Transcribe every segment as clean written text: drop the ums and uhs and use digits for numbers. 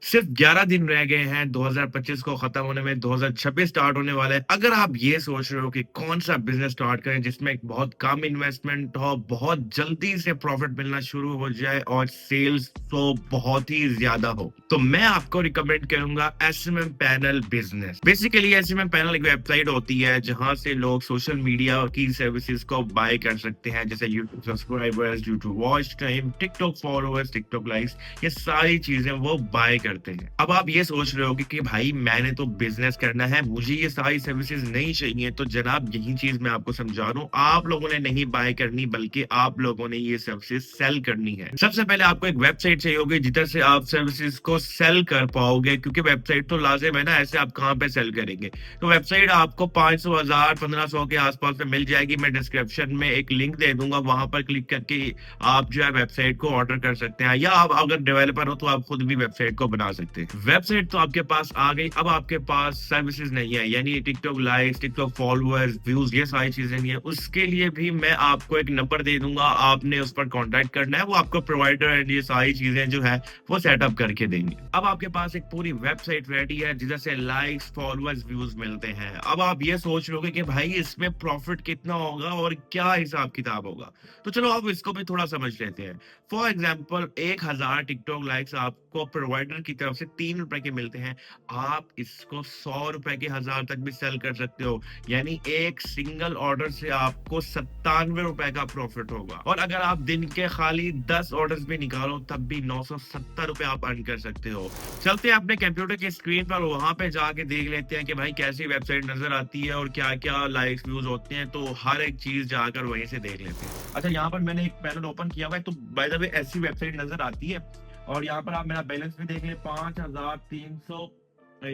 सिर्फ 11 दिन रह गए हैं 2025 को खत्म होने में, 2026 स्टार्ट होने वाला है। अगर आप ये सोच रहे हो कि कौन सा बिजनेस स्टार्ट करें जिसमें एक बहुत कम इन्वेस्टमेंट हो, बहुत जल्दी से प्रॉफिट मिलना शुरू हो जाए और सेल्स तो बहुत ही ज्यादा हो, तो मैं आपको रिकमेंड करूंगा SMM panel business. Basically SMM panel एक वेबसाइट होती है जहां से लोग सोशल मीडिया की सर्विसेज को बाय कर सकते हैं, जैसे YouTube subscribers, YouTube watch time, TikTok followers, TikTok likes, ये सारी चीजें वो बाय करते हैं। अब आप ये सोच रहे होगे कि भाई मैंने तो बिजनेस करना है, मुझे ये सारी सर्विसेज नहीं चाहिए, तो जनाब यही चीज मैं आपको समझा रहा हूँ। आप लोगों ने नहीं बाय करनी, बल्कि आप लोगों ने ये सर्विसेज सेल करनी है। सबसे पहले आपको एक वेबसाइट चाहिए होगी जिधर से आप सर्विसेज को सेल कर पाओगे, क्योंकि वेबसाइट तो लाजिम है ना, ऐसे आप कहाँ पे सेल करेंगे। तो वेबसाइट आपको 500, 1000, 1500 के आसपास में मिल जाएगी। मैं डिस्क्रिप्शन में एक लिंक दे दूंगा, वहां पर क्लिक करके आप जो है वेबसाइट को ऑर्डर कर सकते हैं, या आप अगर डेवलपर हो तो आप खुद भी वेबसाइट को बना सकते हैं। वेबसाइट तो आपके पास आ गई, अब आपके पास सर्विसेज नहीं है, यानी TikTok likes, TikTok followers, views, ये सारी चीजें नहीं है। उसके लिए भी मैं आपको एक नंबर दे दूंगा, आपने उस पर कॉन्टेक्ट करना है, वो आपको प्रोवाइडर एंड ये सारी चीजें जो है वो सेटअप करके देंगे। अब आपके पास एक पूरी वेबसाइट रेडी है जिधर से लाइक्स, फॉलोअर्स, व्यूज मिलते हैं। अब आप ये सोच रहे कि भाई इसमें प्रॉफिट कितना होगा और क्या हिसाब किताब होगा, तो चलो अब इसको भी थोड़ा समझ लेते हैं। फॉर एग्जाम्पल 1000 टिकटॉक लाइक्स आपको प्रोवाइडर की तरफ से 3 रुपए के मिलते हैं। आप इसको 100 रुपए के 1000 तक भी सेल कर सकते हो, यानी एक सिंगल ऑर्डर से आपको 97 रुपए का प्रॉफिट होगा। और अगर आप दिन के खाली 10 ऑर्डर्स भी निकालो तब भी 970 रुपए आप अर्न कर सकते हो। चलते हैं अपने कंप्यूटर की स्क्रीन पर, वहां पे जाके देख लेते हैं कि भाई कैसी वेबसाइट नजर आती है और क्या क्या लाइक्स व्यूज होते हैं, तो हर एक चीज जाकर वहीं से देख लेते हैं। अच्छा, यहाँ पर मैंने एक पैनल ओपन किया हुआ है, तो बाय द वे ऐसी वेबसाइट नजर आती है। और यहाँ पर आप मेरा बैलेंस भी देख ले, 5300,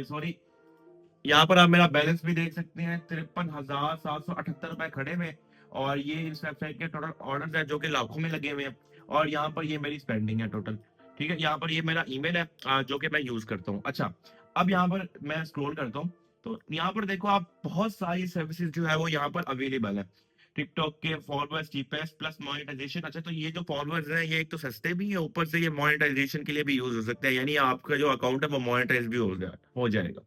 सॉरी, यहाँ पर आप मेरा बैलेंस भी देख सकते हैं, 53,778 रुपए खड़े में। और ये इस वेबसाइट के टोटल ऑर्डर है जो कि लाखों में लगे हुए हैं। और यहाँ पर ये मेरी स्पेंडिंग है टोटल। ठीक है, यहाँ पर ये मेरा ईमेल है जो कि मैं यूज करता हूँ। अच्छा, अब यहाँ पर मैं स्क्रॉल करता हूँ, तो यहाँ पर देखो आप, बहुत सारी सर्विसेज जो है वो यहाँ पर अवेलेबल है। टिकटॉक के फॉलोअर्स, जीपीएस प्लस मोनेटाइजेशन। अच्छा, तो ये जो फॉलोअर्स हैं ये एक तो सस्ते भी है, ऊपर से ये मोनेटाइजेशन के लिए भी यूज हो सकते हैं, यानी आपका जो अकाउंट है वो मोनेटाइज भी हो जाएगा।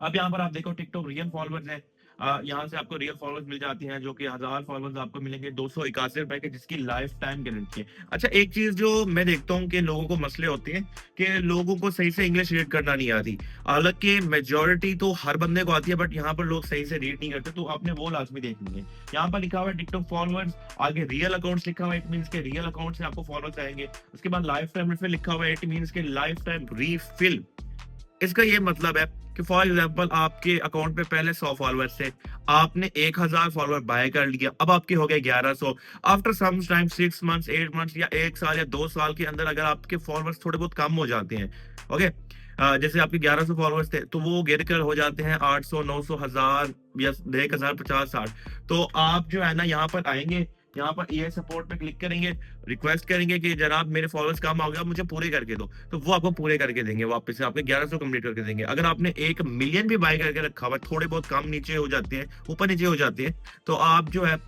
अब यहाँ पर आप देखो टिकटॉक रियल फॉलोअर्स है, यहाँ से आपको रियल फॉलोअर्स मिल जाती हैं, जो कि 1000 फॉलोअर्स आपको मिलेंगे 281 रुपए के, जिसकी लाइफ टाइम गारंटी है। अच्छा, एक चीज जो मैं देखता हूँ कि लोगों को मसले होते हैं कि लोगों को सही से इंग्लिश रीड करना नहीं आती। हालांकि मेजोरिटी तो हर बंदे को आती है, बट यहाँ पर लोग सही से रीड नहीं करते, तो आपने वो लाजमी देखनी है। यहाँ पर लिखा हुआ है टिकटॉक फॉलोअर्स, आगे रियल अकाउंट्स लिखा हुआ है, इट मीन के रियल अकाउंट से आपको फॉलोअर्स आएंगे। उसके बाद लाइफ टाइम रिफिल लिखा हुआ है, इट मीन के लाइफ टाइम रीफिल। इसका ये मतलब है कि फॉर एग्जाम्पल आपके अकाउंट पे पहले 100 फॉलोअर्स थे, आपने 1000 फॉलोअर बाय कर लिया, अब आपके हो गए 1100। After some time 6 months, 8 months या 1 साल या 2 साल के अंदर अगर आपके फॉलोअर्स थोड़े बहुत कम हो जाते हैं, ओके, जैसे आपके 1100 फॉलोअर्स थे तो वो गिर कर हो जाते हैं 800, 900, 1000 या 1000, 50, 60, तो आप जो है ना यहाँ पर आएंगे, यहाँ पर ये सपोर्ट पे क्लिक करेंगे, रिक्वेस्ट करेंगे कि जनाब मेरे फॉलोअर्स कम हो गया, मुझे पूरे करके दो, तो वो आपको पूरे करके देंगे, वापस से आपके 1100 कंप्लीट करके देंगे। अगर आपने 1 मिलियन भी बाय करके रखा हुआ, थोड़े बहुत कम नीचे हो जाते हैं, ऊपर नीचे हो जाते हैं, तो आप जो है,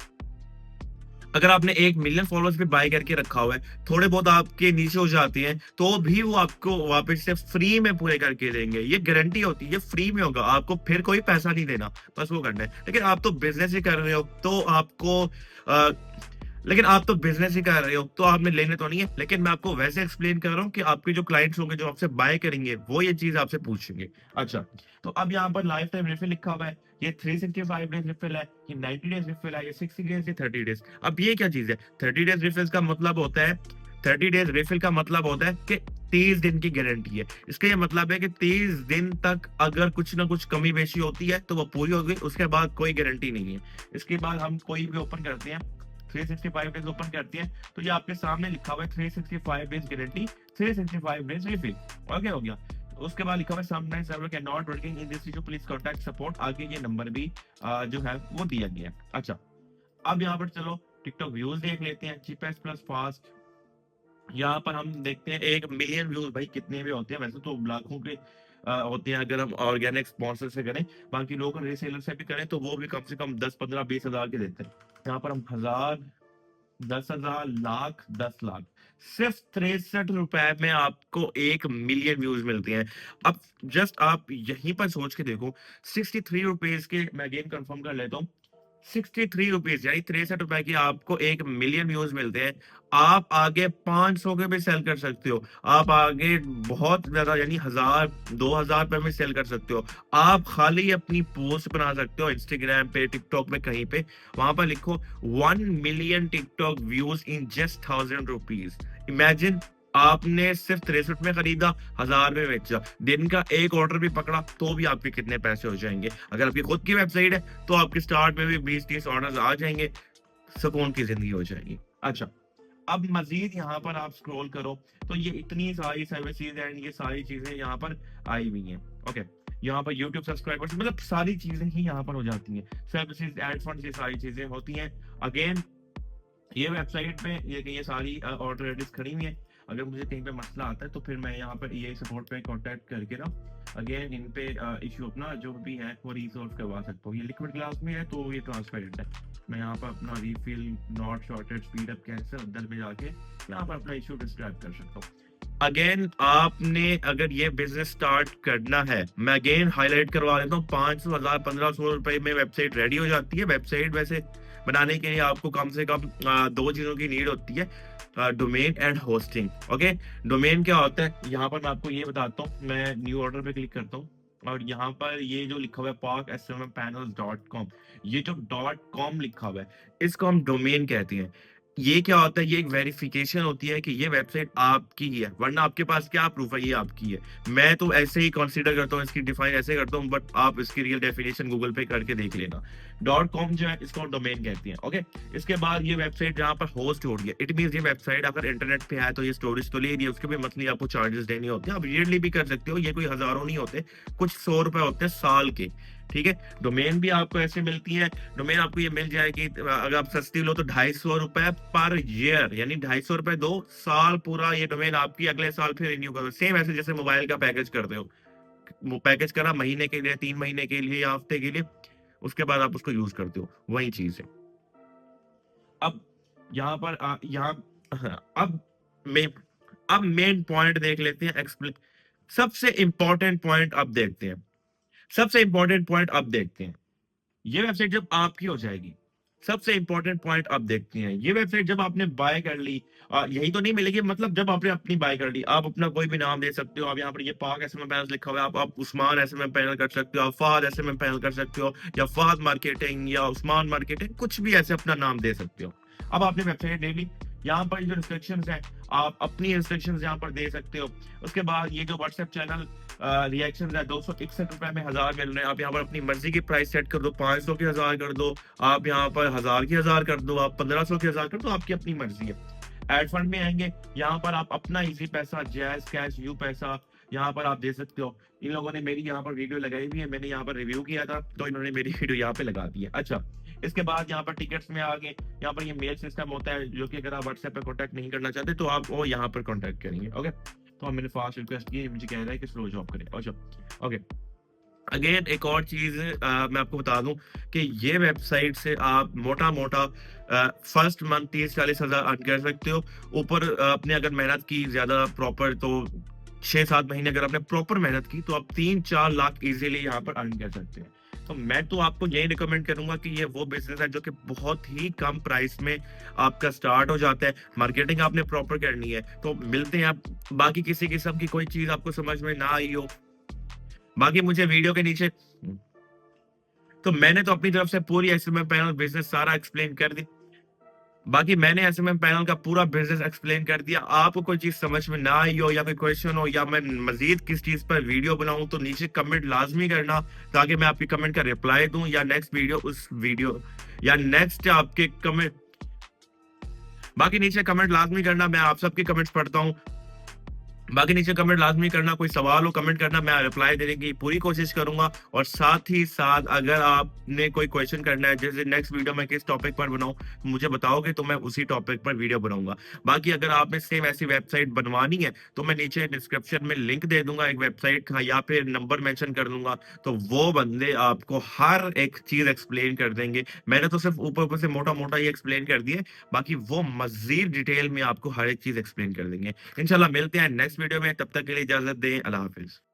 अगर आपने 1 मिलियन फॉलोअर्स भी बाय करके रखा हुआ है, थोड़े बहुत आपके नीचे हो जाते हैं, तो भी वो आपको वापस से फ्री में पूरे करके देंगे। ये गारंटी होती है, ये फ्री में होगा, आपको फिर कोई पैसा नहीं देना, बस वो करना है। लेकिन आप तो बिजनेस ही कर रहे हो, तो आपको आ, लेकिन आप तो बिजनेस ही कर रहे हो तो आपने लेने तो नहीं है, लेकिन मैं आपको वैसे एक्सप्लेन कर रहा हूँ कि आपके जो क्लाइंट्स होंगे जो आपसे बाय करेंगे वो ये चीज आपसे पूछेंगे। अच्छा, तो अब यहाँ पर लाइफ टाइम रिफिल लिखा हुआ है, ये 365 डेज रिफिल है, ये 90 डेज रिफिल है, ये 60 डेज, ये 30 डेज। अब ये क्या चीज है? 30 डेज रिफिल का मतलब होता है, 30 डेज रिफिल का मतलब होता है कि 30 दिन की गारंटी है। इसका ये मतलब है कि 30 दिन तक अगर कुछ ना कुछ कमी बेशी होती है तो वो पूरी हो गई, उसके बाद कोई गारंटी नहीं है। इसके बाद हम कोई भी ओपन करते हैं, 365 डेज ओपन करती है, तो ये आपके सामने लिखा हुआ है 365 days guarantee, 365 days refill. Okay, हो गया। उसके बाद लिखा हुआ है sometimes server can not working in this issue, please contact support. आगे ये नंबर भी जो है वो दिया गया है। अच्छा, अब यहाँ पर चलो टिकटॉक व्यूज देख लेते हैं, चीपेस्ट प्लस फास्ट। यहाँ पर हम देखते हैं 1 मिलियन व्यूज, भाई कितने भी होते हैं, वैसे तो लाखों के होते हैं अगर हम ऑर्गेनिक स्पॉन्सर से करें, बाकी लोग रीसेलर से भी करें तो वो भी कम से कम 10, 15, 20 हजार के देते हैं। यहाँ पर हम 1000, 10,000, लाख, 10 लाख, सिर्फ 63 रुपए में आपको 1 मिलियन व्यूज मिलते हैं। अब जस्ट आप यहीं पर सोच के देखो, 63 रुपीज के, मैं अगेन कंफर्म कर लेता हूँ, 63 रुपीज यानी 63 रुपए की आपको 1 मिलियन व्यूज मिलते हैं। आप आगे 500 के भी सेल कर सकते हो, आप आगे बहुत ज्यादा यानी 1000 2000 पे भी सेल कर सकते हो। आप खाली अपनी पोस्ट बना सकते हो इंस्टाग्राम पे, टिकटॉक में, कहीं पे, वहां पर लिखो 1 million TikTok views in just 1000 rupees. Imagine, आपने सिर्फ 63 में खरीदा, 1000 में बेचा, दिन का एक ऑर्डर भी पकड़ा तो भी आपके कितने पैसे हो जाएंगे। अगर आपकी खुद की वेबसाइट है तो आपके स्टार्ट में भी 20-30 ऑर्डर्स आ जाएंगे, सुकून की जिंदगी हो जाएगी। अच्छा, अब मजीद यहाँ पर आप स्क्रॉल करो तो ये इतनी सारी सर्विसेज एंड ये सारी चीजें यहाँ पर आई हुई हैं। ओके, यहाँ पर यूट्यूब सब्सक्राइबर्स, मतलब सारी चीजें ही यहाँ पर हो जाती हैं, सर्विसेज, एड फंड, ये सारी चीजें होती हैं। अगेन, ये वेबसाइट पे ये सारी ऑर्डर एड्रेस खड़ी हुई है। अगर मुझे कहीं पे मसला आता है तो फिर मैं यहाँ पर ये सपोर्ट पे कांटेक्ट करके ना अगेन इन पे इशू अपना जो भी है वो रिसॉल्व करवा सकता हूँ। ये लिक्विड ग्लास में है तो ये ट्रांसपेरेंट है, मैं यहाँ पर अपना refill, not shorted, speed up, cancel, अंदर में जाके यहाँ पर अपना इशू डिस्क्राइब कर सकता हूँ। अगेन, आपने अगर ये बिजनेस स्टार्ट करना है, मैं अगेन हाईलाइट करवा देता हूँ, 500, 1000, 1500 रुपए में वेबसाइट रेडी हो जाती है। वेबसाइट वैसे बनाने के लिए आपको कम से कम दो चीजों की नीड होती है, domain and hosting. Okay, domain क्या होता है, यहाँ पर मैं आपको ये बताता हूँ। मैं न्यू ऑर्डर पे क्लिक करता हूँ और यहाँ पर ये जो लिखा हुआ है parksmmpanels.com, ये जो .com लिखा हुआ है इसको हम डोमेन कहते हैं। ये क्या होता है, ये एक वेरिफिकेशन होती है कि ये वेबसाइट आपकी ही है, वरना आपके पास क्या प्रूफ है ये आपकी है। मैं तो ऐसे ही कंसीडर करता हूँ, इसकी डिफाइन ऐसे करता हूँ, बट आप इसकी रियल डेफिनेशन गूगल पे करके देख लेना। .com जो है इसको डोमेन कहते हैं। ओके, इसके बाद ये वेबसाइट जहाँ पर होस्ट हो रही है, इट मीन ये वेबसाइट अगर इंटरनेट पे है तो ये स्टोरेज तो ले रही है, उसके भी मंथली आपको चार्जेस देने होते हैं। आप ईयरली भी कर सकते हो, ये कोई हजारों नहीं होते, कुछ 100 रुपए होते हैं साल के। ठीक है, डोमेन भी आपको ऐसे मिलती है, डोमेन आपको ये मिल जाएगी अगर आप सस्ती लो तो 250 रुपए पर ईयर, यानी 250 रुपए 2 साल पूरा ये डोमेन आपकी, अगले साल फिर रिन्यू करो। सेम ऐसे जैसे मोबाइल का पैकेज करते हो, वो पैकेज करा महीने के लिए, 3 महीने के लिए या हफ्ते के लिए, उसके बाद आप उसको यूज करते हो, वही चीज है। अब यहाँ पर यहाँ अब मैं अब मेन पॉइंट देख लेते हैं, एक्सप्लेन, सबसे इंपॉर्टेंट पॉइंट अब देखते हैं, सबसे इंपॉर्टेंट पॉइंट अब देखते हैं। ये वेबसाइट जब आपकी हो जाएगी, सबसे इंपॉर्टेंट पॉइंट अब देखते हैं। ये वेबसाइट जब आपने बाय कर ली, यही तो नहीं मिलेगी, मतलब जब आपने अपनी बाय कर ली, आप अपना कोई भी नाम दे सकते हो। आप यहाँ पर ये पाक एसएमएम पैनल लिखा हुआ है, आप उस्मान एसएमएम पैनल कर सकते हो, आप फहद एसएमएम पैनल कर सकते हो, या फहद मार्केटिंग या उस्मान मार्केटिंग, कुछ भी ऐसे अपना नाम दे सकते हो। अब आपने वेबसाइट ले ली, यहाँ पर जो रिस्ट्रिक्शंस हैं आप अपनी रिस्ट्रिक्शंस यहाँ पर दे सकते हो। उसके बाद ये जो व्हाट्सएप चैनल रिएक्शन है, 261 रुपए में 1000 मिल रहे हैं। आप यहाँ पर अपनी मर्जी की प्राइस सेट कर दो, 500 की 1000 कर दो, आप यहाँ पर 1000 की 1000 कर दो, आप 1500 की 1000 कर दो, आपकी अपनी मर्जी है। एड फंड में आएंगे, यहाँ पर आप अपना इजी पैसा, जैज कैश, यू पैसा, यहाँ पर आप दे सकते हो। इन लोगों ने मेरी यहाँ पर वीडियो लगाई हुई है, मैंने यहाँ पर रिव्यू किया था तो इन्होंने मेरी वीडियो यहाँ पे लगा दी है। अच्छा, इसके बाद यहाँ पर टिकट्स में आ गए, यहाँ पर ये मेल सिस्टम होता है, जो कि अगर आप व्हाट्सएप पे कांटेक्ट नहीं करना चाहते तो आप वो यहाँ पर कांटेक्ट करेंगे। ओके, तो मैंने फास्ट रिक्वेस्ट की, मुझे कह रहा है कि स्लो जॉब करें। अच्छा, ओके, अगेन एक और चीज मैं आपको बता दूं कि ये वेबसाइट से आप मोटा मोटा फर्स्ट मंथ 30-40 हजार अर्न कर सकते हो। ऊपर आपने अगर मेहनत की ज्यादा प्रॉपर, तो 6-7 महीने अगर आपने प्रॉपर मेहनत की तो आप 3-4 लाख इजीली यहाँ पर अर्न कर सकते हैं। तो मैं तो आपको यही रिकमेंड करूंगा कि ये वो बिजनेस है जो कि बहुत ही कम प्राइस में आपका स्टार्ट हो जाता है। मार्केटिंग आपने प्रॉपर करनी है। तो मिलते हैं, आप बाकी किसी किस्म की कोई चीज आपको समझ में ना आई हो, बाकी मुझे वीडियो के नीचे, तो मैंने तो अपनी तरफ से पूरी एसएमएम पैनल बिजनेस सारा एक्सप्लेन कर दी। बाकी मैंने एसएमएम पैनल का पूरा बिजनेस एक्सप्लेन कर दिया। आपको कोई चीज समझ में ना आई हो या कोई क्वेश्चन हो या मैं मजीद किस चीज पर वीडियो बनाऊं तो नीचे कमेंट लाजमी करना, ताकि मैं आपकी कमेंट का रिप्लाई दूं, या नेक्स्ट वीडियो उस वीडियो या नेक्स्ट आपके कमेंट, बाकी नीचे कमेंट लाजमी करना, मैं आप सबके कमेंट्स पढ़ता हूं। बाकी नीचे कमेंट लाज़मी करना, कोई सवाल हो कमेंट करना, मैं रिप्लाई देने की पूरी कोशिश करूँगा और साथ ही साथ अगर आपने कोई क्वेश्चन करना है, जैसे नेक्स्ट वीडियो मैं किस टॉपिक पर बनाऊँ, मुझे बताओगे तो मैं उसी टॉपिक पर वीडियो बनाऊँगा। बाकी अगर आपने सेम ऐसी वेबसाइट बनवानी है, तो मैं नीचे डिस्क्रिप्शन में लिंक दे दूँगा एक वेबसाइट का या फिर नंबर मेंशन कर दूँगा, तो वो बंदे आपको हर एक चीज़ एक्सप्लेन कर देंगे। मैंने तो सिर्फ़ ऊपर-ऊपर से मोटा-मोटा ही एक्सप्लेन कर दिया है, बाकी वो मज़ीद डिटेल में आपको हर एक चीज़ एक्सप्लेन कर देंगे। इंशाल्लाह मिलते हैं नेक्स्ट वीडियो में, तब तक के लिए इजाज़त दें। अल्लाह हाफ़िज़।